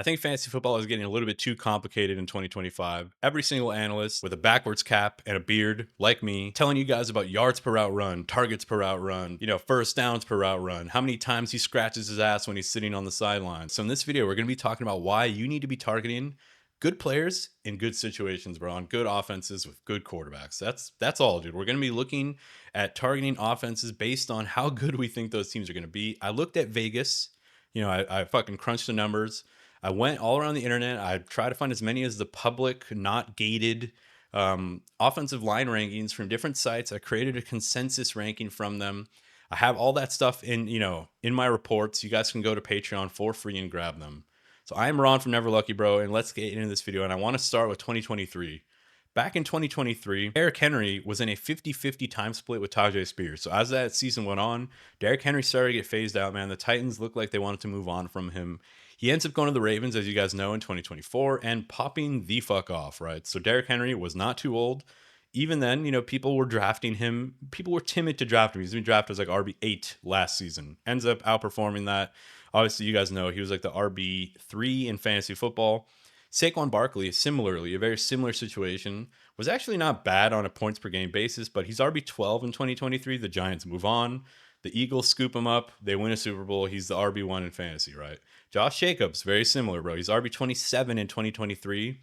I think fantasy football is getting a little bit too complicated in 2025. Every single analyst with a backwards cap and a beard, like me, telling you guys about yards per route run, targets per route run, first downs per route run, how many times he scratches his ass when he's sitting on the sideline. So in this video, we're going to be talking about why you need to be targeting good players in good situations, bro, on good offenses with good quarterbacks. That's all, dude. We're going to be looking at targeting offenses based on how good we think those teams are going to be. I looked at Vegas. I fucking crunched the numbers. I went all around the internet. I tried to find as many as the public, not gated offensive line rankings from different sites. I created a consensus ranking from them. I have all that stuff in my reports. You guys can go to Patreon for free and grab them. So I'm Ron from Never Lucky Bro, and let's get into this video. And I want to start with 2023. Back in 2023, Derrick Henry was in a 50-50 time split with Tajay Spears. So as that season went on, Derrick Henry started to get phased out, man. The Titans looked like they wanted to move on from him. He ends up going to the Ravens, as you guys know, in 2024 and popping the fuck off, right? So Derrick Henry was not too old. Even then, people were drafting him. People were timid to draft him. He's been drafted as like RB8 last season. Ends up outperforming that. Obviously, you guys know he was like the RB3 in fantasy football. Saquon Barkley, similarly, a very similar situation, was actually not bad on a points per game basis, but he's RB12 in 2023. The Giants move on. The Eagles scoop him up. They win a Super Bowl. He's the RB1 in fantasy, right? Josh Jacobs, very similar, bro. He's RB27 in 2023.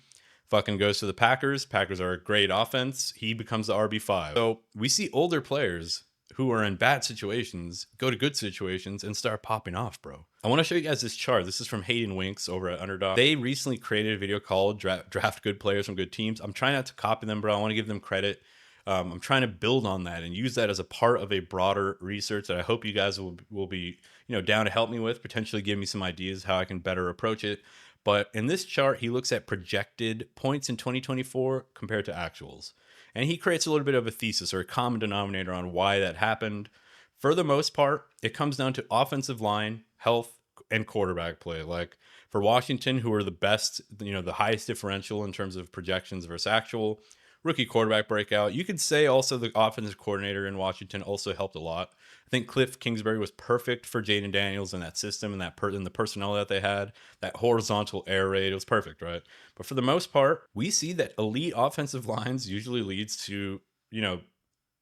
Fucking goes to the Packers. Packers are a great offense. He becomes the RB5. So we see older players who are in bad situations go to good situations and start popping off, bro. I want to show you guys this chart. This is from Hayden Winks over at Underdog. They recently created a video called Draft Good Players from Good Teams. I'm trying not to copy them, bro. I want to give them credit. I'm trying to build on that and use that as a part of a broader research that I hope you guys will be down to help me with, potentially give me some ideas how I can better approach it. But in this chart, he looks at projected points in 2024 compared to actuals. And he creates a little bit of a thesis or a common denominator on why that happened. For the most part, it comes down to offensive line, health, and quarterback play. Like for Washington, who are the best, the highest differential in terms of projections versus actual, rookie quarterback breakout. You could say also the offensive coordinator in Washington also helped a lot. I think Cliff Kingsbury was perfect for Jaden Daniels and that system and and the personnel that they had, that horizontal air raid. It was perfect, right? But for the most part, we see that elite offensive lines usually leads to,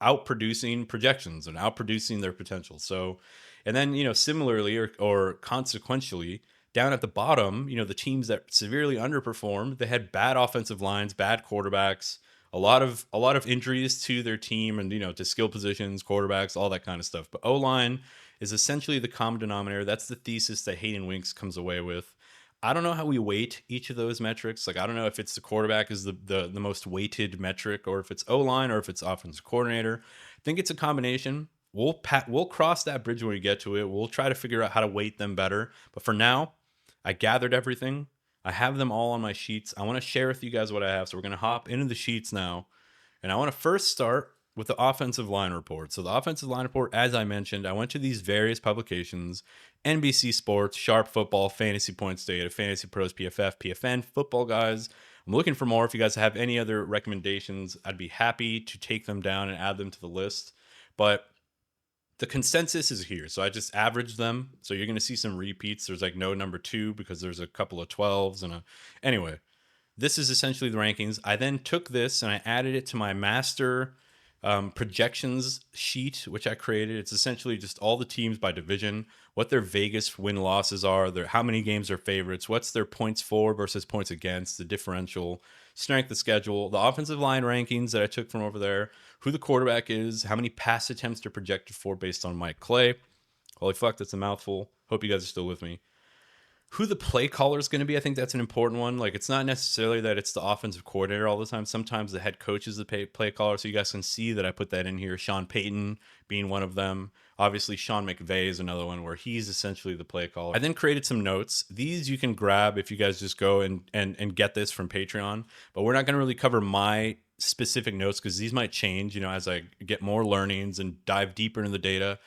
outproducing projections and outproducing their potential. So, and then, similarly or consequentially, down at the bottom, the teams that severely underperformed, they had bad offensive lines, bad quarterbacks, a lot of injuries to their team and to skill positions, quarterbacks, all that kind of stuff. But O-line is essentially the common denominator. That's the thesis that Hayden Winks comes away with. I don't know how we weight each of those metrics. Like I don't know if it's the quarterback is the most weighted metric, or if it's O-line, or if it's offensive coordinator. I think it's a combination. We'll cross that bridge when we get to it. We'll try to figure out how to weight them better. But for now, I gathered everything. I have them all on my sheets. I want to share with you guys what I have. So we're going to hop into the sheets now. And I want to first start with the offensive line report. So the offensive line report, as I mentioned, I went to these various publications: NBC Sports, Sharp Football, Fantasy Points Data, Fantasy Pros, PFF, PFN, Football Guys. I'm looking for more. If you guys have any other recommendations, I'd be happy to take them down and add them to the list. But the consensus is here. So I just averaged them. So you're going to see some repeats. There's like no number 2 because there's a couple of 12s anyway, this is essentially the rankings. I then took this and I added it to my master projections sheet, which I created. It's essentially just all the teams by division, what their Vegas win losses are, how many games are favorites, what's their points for versus points against, the differential, strength of schedule, the offensive line rankings that I took from over there, who the quarterback is, how many pass attempts they're projected for based on Mike Clay. Holy fuck, that's a mouthful. Hope you guys are still with me. Who the play caller is going to be, I think that's an important one. Like, it's not necessarily that it's the offensive coordinator all the time. Sometimes the head coach is the play caller. So you guys can see that I put that in here. Sean Payton being one of them. Obviously, Sean McVay is another one where he's essentially the play caller. I then created some notes. These you can grab if you guys just go and get this from Patreon. But we're not going to really cover my specific notes because these might change, as I get more learnings and dive deeper into the data.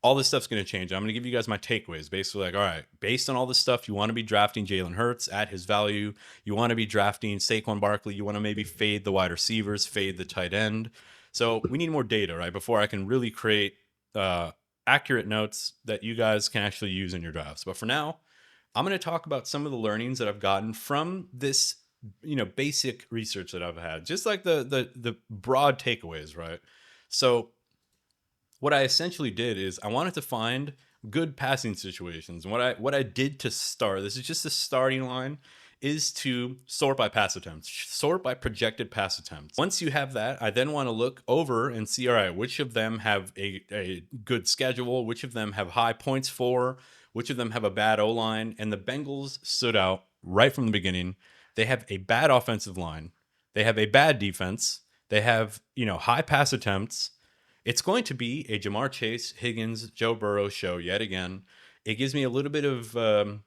All this stuff's going to change. I'm going to give you guys my takeaways. Basically, like, all right, based on all this stuff, you want to be drafting Jalen Hurts at his value. You want to be drafting Saquon Barkley. You want to maybe fade the wide receivers, fade the tight end. So we need more data, right, before I can really create accurate notes that you guys can actually use in your drafts. But for now, I'm going to talk about some of the learnings that I've gotten from this, basic research that I've had, just like the broad takeaways, right? So what I essentially did is I wanted to find good passing situations. And what I did to start, this is just the starting line, is to sort by pass attempts, sort by projected pass attempts. Once you have that, I then want to look over and see, all right, which of them have a good schedule, which of them have high points for, which of them have a bad O line. And the Bengals stood out right from the beginning. They have a bad offensive line, they have a bad defense, they have, high pass attempts. It's going to be a Jamar Chase, Higgins, Joe Burrow show yet again. It gives me a little bit of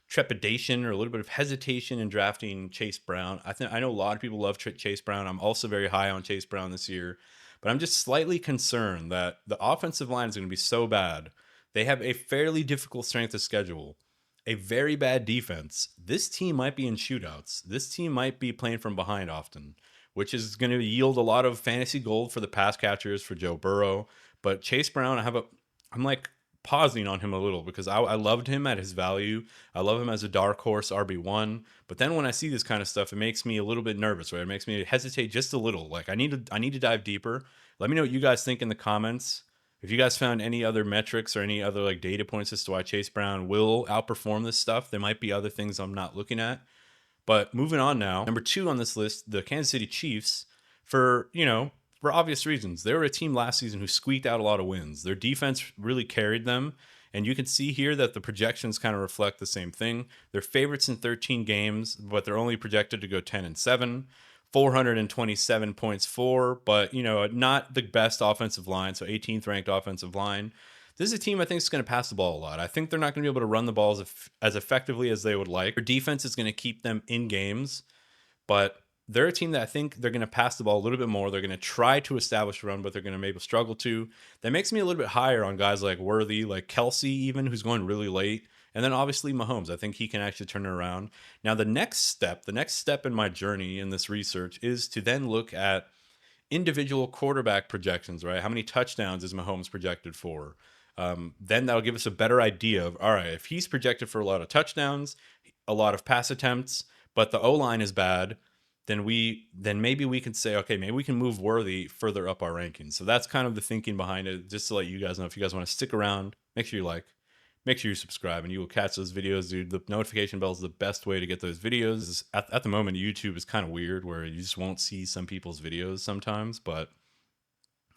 trepidation or a little bit of hesitation in drafting Chase Brown. I know a lot of people love Chase Brown. I'm also very high on Chase Brown this year, but I'm just slightly concerned that the offensive line is going to be so bad. They have a fairly difficult strength of schedule, a very bad defense. This team might be in shootouts. This team might be playing from behind often, which is going to yield a lot of fantasy gold for the pass catchers for Joe Burrow. But Chase Brown, I'm like pausing on him a little because I loved him at his value. I love him as a dark horse RB1. But then when I see this kind of stuff, it makes me a little bit nervous, right? It makes me hesitate just a little. Like I need to dive deeper. Let me know what you guys think in the comments. If you guys found any other metrics or any other like data points as to why Chase Brown will outperform this stuff, there might be other things I'm not looking at. But moving on now, number 2 on this list, the Kansas City Chiefs, for obvious reasons. They were a team last season who squeaked out a lot of wins. Their defense really carried them. And you can see here that the projections kind of reflect the same thing. They're favorites in 13 games, but they're only projected to go 10-7. 427 points for, but not the best offensive line. So 18th ranked offensive line. This is a team I think is going to pass the ball a lot. I think they're not going to be able to run the ball as effectively as they would like. Their defense is going to keep them in games, but they're a team that I think they're going to pass the ball a little bit more. They're going to try to establish a run, but they're going to maybe struggle to. That makes me a little bit higher on guys like Worthy, like Kelsey even, who's going really late. And then obviously Mahomes. I think he can actually turn it around. Now the next step in my journey in this research is to then look at individual quarterback projections, right? How many touchdowns is Mahomes projected for? Then that'll give us a better idea of, all right, if he's projected for a lot of touchdowns, a lot of pass attempts, but the O-line is bad, then maybe we can say, okay, maybe we can move Worthy further up our rankings. So that's kind of the thinking behind it, just to let you guys know. If you guys want to stick around, make sure you like, make sure you subscribe, and you will catch those videos, dude. The notification bell is the best way to get those videos. At the moment, YouTube is kind of weird where you just won't see some people's videos sometimes. But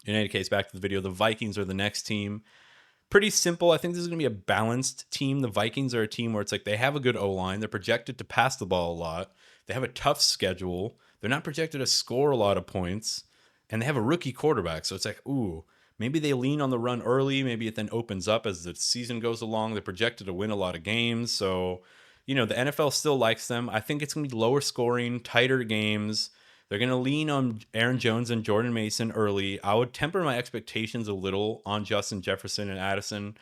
in any case, back to the video. The Vikings are the next team. Pretty simple. I think this is going to be a balanced team. The Vikings are a team where it's like they have a good O-line. They're projected to pass the ball a lot. They have a tough schedule. They're not projected to score a lot of points. And they have a rookie quarterback. So it's like, ooh, maybe they lean on the run early. Maybe it then opens up as the season goes along. They're projected to win a lot of games. So, the NFL still likes them. I think it's going to be lower scoring, tighter games. They're going to lean on Aaron Jones and Jordan Mason early. I would temper my expectations a little on Justin Jefferson and Addison.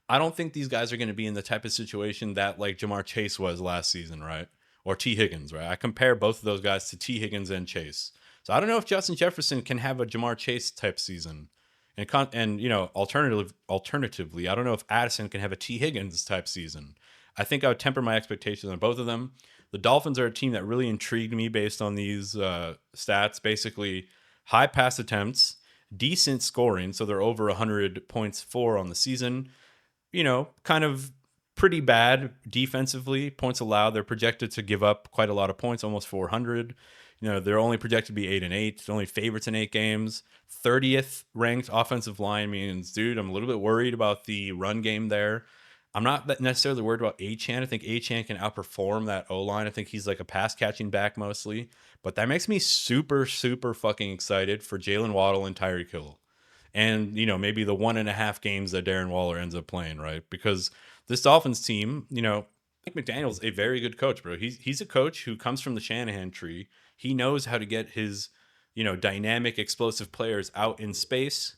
I don't think these guys are going to be in the type of situation that like Jamar Chase was last season, right? Or T. Higgins, right? I compare both of those guys to T. Higgins and Chase. So I don't know if Justin Jefferson can have a Jamar Chase type season. Alternatively, I don't know if Addison can have a T. Higgins type season. I think I would temper my expectations on both of them. The Dolphins are a team that really intrigued me based on these stats. Basically, high pass attempts, decent scoring, so they're over 100 points for on the season. Kind of pretty bad defensively. Points allowed, they're projected to give up quite a lot of points, almost 400. They're only projected to be 8-8. They're only favorites in 8 games. 30th ranked offensive line means, dude, I'm a little bit worried about the run game there. I'm not necessarily worried about Achane. I think Achane can outperform that O-line. I think he's like a pass catching back mostly. But that makes me super, super fucking excited for Jalen Waddle and Tyreek Hill. And, maybe the 1.5 games that Darren Waller ends up playing, right? Because this Dolphins team, Mike McDaniel's a very good coach, bro. He's a coach who comes from the Shanahan tree. He knows how to get his, dynamic, explosive players out in space.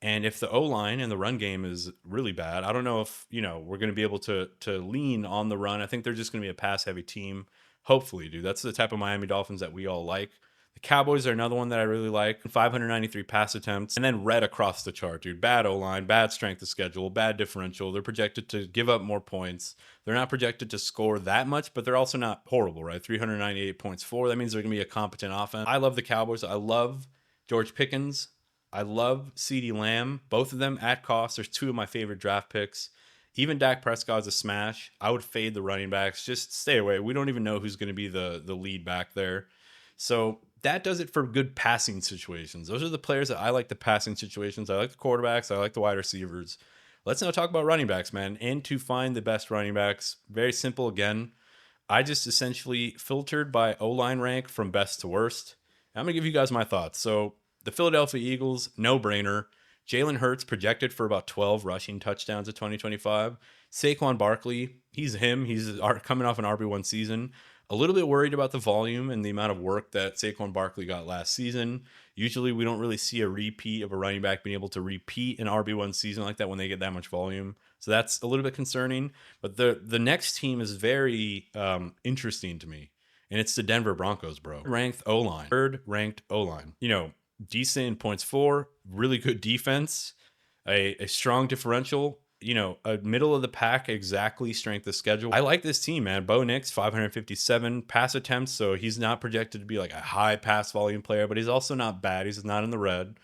And if the O-line and the run game is really bad, I don't know if, we're going to be able to lean on the run. I think they're just going to be a pass-heavy team. Hopefully, dude. That's the type of Miami Dolphins that we all like. The Cowboys are another one that I really like. 593 pass attempts. And then red across the chart, dude. Bad O-line, bad strength of schedule, bad differential. They're projected to give up more points. They're not projected to score that much, but they're also not horrible, right? 398 points for. That means they're going to be a competent offense. I love the Cowboys. I love George Pickens. I love CeeDee Lamb. Both of them at cost. There's two of my favorite draft picks. Even Dak Prescott's a smash. I would fade the running backs. Just stay away. We don't even know who's going to be the lead back there. So that does it for good passing situations. Those are the players that I like, the passing situations. I like the quarterbacks. I like the wide receivers. Let's now talk about running backs, man. And to find the best running backs, very simple again. I just essentially filtered by O-line rank from best to worst. I'm going to give you guys my thoughts. So the Philadelphia Eagles, no brainer. Jalen Hurts projected for about 12 rushing touchdowns in 2025. Saquon Barkley, he's him. He's coming off an RB1 season. A little bit worried about the volume and the amount of work that Saquon Barkley got last season. Usually we don't really see a repeat of a running back being able to repeat an RB1 season like that when they get that much volume. So that's a little bit concerning. But the next team is very interesting to me. And it's the Denver Broncos, bro. Ranked O-line. Third ranked O-line. You know, decent in points for, really good defense, a strong differential, you know, a middle of the pack, exactly strength of schedule. I like this team, man. Bo Nix, 557 pass attempts. So he's not projected to be like a high pass volume player, but he's also not bad. He's not in the red.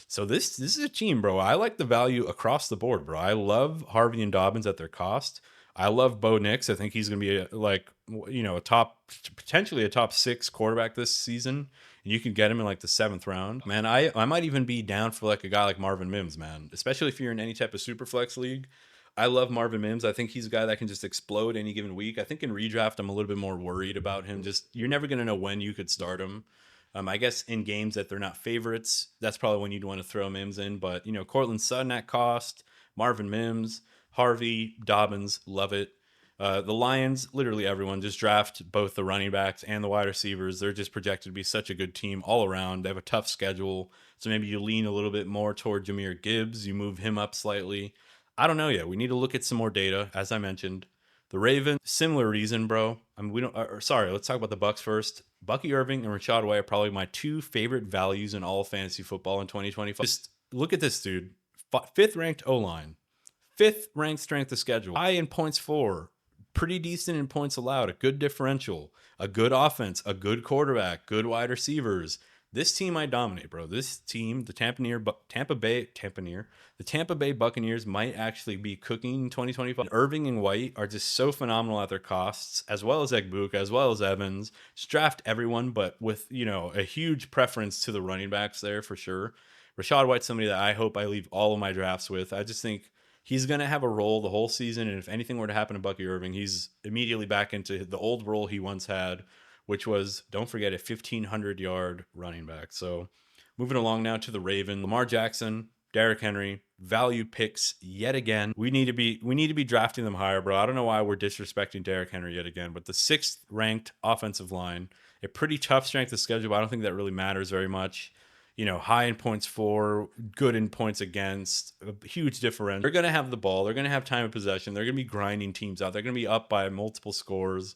So this is a team, bro. I like the value across the board, bro. I love Harvey and Dobbins at their cost. I love Bo Nix. I think he's going to be potentially a top 6 quarterback this season. And you can get him in like the 7th round. Man, I might even be down for like a guy like Marvin Mims, man. Especially if you're in any type of super flex league. I love Marvin Mims. I think he's a guy that can just explode any given week. I think in redraft, I'm a little bit more worried about him. Just, you're never going to know when you could start him. I guess in games that they're not favorites, that's probably when you'd want to throw Mims in. But, you know, Cortland Sutton at cost, Marvin Mims, Harvey, Dobbins, love it. The Lions, literally everyone, just draft both the running backs and the wide receivers. They're just projected to be such a good team all around. They have a tough schedule. So maybe you lean a little bit more toward Jahmyr Gibbs. You move him up slightly. I don't know yet. We need to look at some more data, as I mentioned. The Ravens, similar reason, bro. Let's talk about the Bucks first. Bucky Irving and Rashad White are probably my 2 favorite values in all fantasy football in 2025. Just look at this, dude. 5th ranked O-line. 5th ranked strength of schedule. High in points for. Pretty decent in points allowed. A good differential. A good offense. A good quarterback. Good wide receivers. This team might dominate, bro. This team, the Tampa Bay Buccaneers might actually be cooking in 2025. Irving and White are just so phenomenal at their costs, as well as Egbuka, as well as Evans. Just draft everyone, but with, you know, a huge preference to the running backs there for sure. Rashad White's somebody that I hope I leave all of my drafts with. I just think he's going to have a role the whole season, and if anything were to happen to Bucky Irving, he's immediately back into the old role he once had, which was, don't forget, a 1,500-yard running back. So moving along now to the Ravens. Lamar Jackson, Derrick Henry, value picks yet again. We need to be drafting them higher, bro. I don't know why we're disrespecting Derrick Henry yet again, but the 6th ranked offensive line, a pretty tough strength of schedule, but I don't think that really matters very much. You know, high in points for, good in points against, a huge difference. They're going to have the ball. They're going to have time of possession. They're going to be grinding teams out. They're going to be up by multiple scores.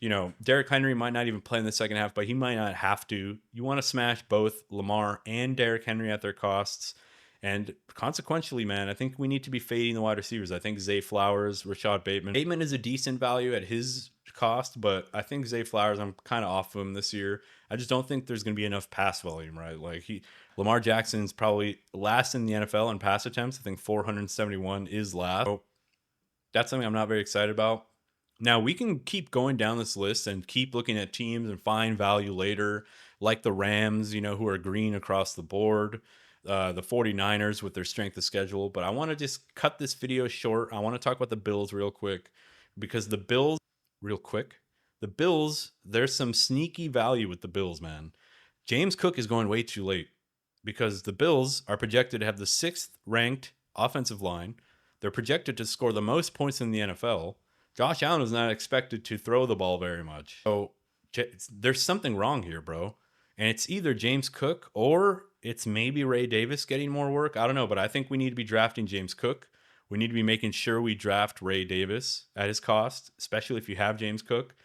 You know, Derrick Henry might not even play in the second half, but he might not have to. You want to smash both Lamar and Derrick Henry at their costs. And consequentially, man, I think we need to be fading the wide receivers. I think Zay Flowers, Rashad Bateman. Bateman is a decent value at his cost, but I think Zay Flowers, I'm kind of off of him this year. I just don't think there's going to be enough pass volume, right? Like Lamar Jackson's probably last in the NFL in pass attempts. I think 471 is last. So that's something I'm not very excited about. Now, we can keep going down this list and keep looking at teams and find value later, like the Rams, you know, who are green across the board, the 49ers with their strength of schedule. But I want to just cut this video short. I want to talk about the Bills real quick, because the Bills, there's some sneaky value with the Bills, man. James Cook is going way too late, because the Bills are projected to have the 6th ranked offensive line. They're projected to score the most points in the NFL. Josh Allen is not expected to throw the ball very much. So there's something wrong here, bro. And it's either James Cook or it's maybe Ray Davis getting more work. I don't know, but I think we need to be drafting James Cook. We need to be making sure we draft Ray Davis at his cost, especially if you have James Cook.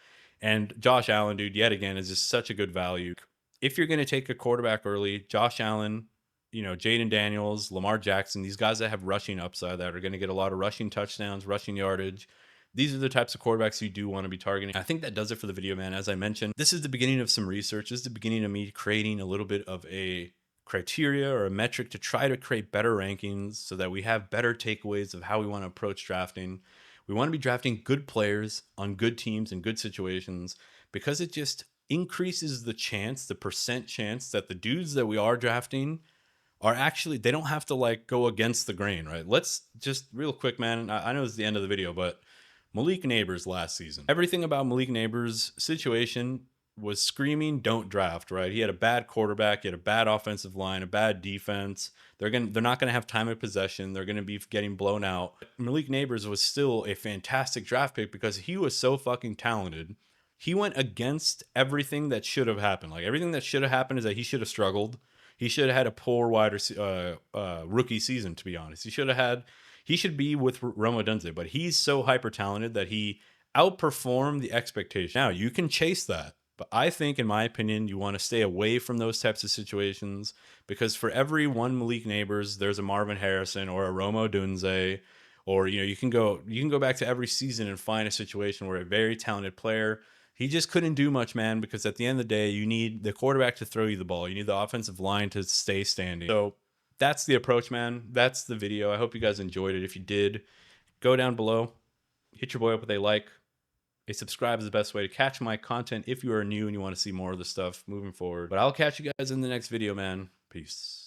And Josh Allen, dude, yet again, is just such a good value. if you're going to take a quarterback early, Josh Allen, Jaden Daniels, Lamar Jackson, these guys that have rushing upside that are going to get a lot of rushing touchdowns, rushing yardage. These are the types of quarterbacks you do want to be targeting. I think that does it for the video, man. As I mentioned, this is the beginning of some research. This is the beginning of me creating a little bit of a criteria or a metric to try to create better rankings so that we have better takeaways of how we want to approach drafting. We want to be drafting good players on good teams in good situations because it just increases the chance, the percent chance that the dudes that we are drafting are actually, they don't have to like go against the grain, right? Let's just real quick, man. I know it's the end of the video, but Malik Neighbors last season, everything about Malik Neighbors' situation was screaming, don't draft, right? He had a bad quarterback, he had a bad offensive line, a bad defense. They're not gonna have time of possession. They're gonna be getting blown out. Malik Neighbors was still a fantastic draft pick because he was so fucking talented. He went against everything that should have happened. Like everything that should have happened is that he should have struggled. He should have had a poor rookie season, to be honest. He should be with Rome Odunze, but he's so hyper talented that he outperformed the expectation. Now you can chase that, but I think, in my opinion, you want to stay away from those types of situations because for every one Malik Neighbors, there's a Marvin Harrison or a Rome Odunze, or you can go back to every season and find a situation where a very talented player, he just couldn't do much, man, because at the end of the day, you need the quarterback to throw you the ball. You need the offensive line to stay standing. So that's the approach, man. That's the video. I hope you guys enjoyed it. If you did, go down below, hit your boy up with a like. A subscribe is the best way to catch my content if you are new and you want to see more of the stuff moving forward. But I'll catch you guys in the next video, man. Peace.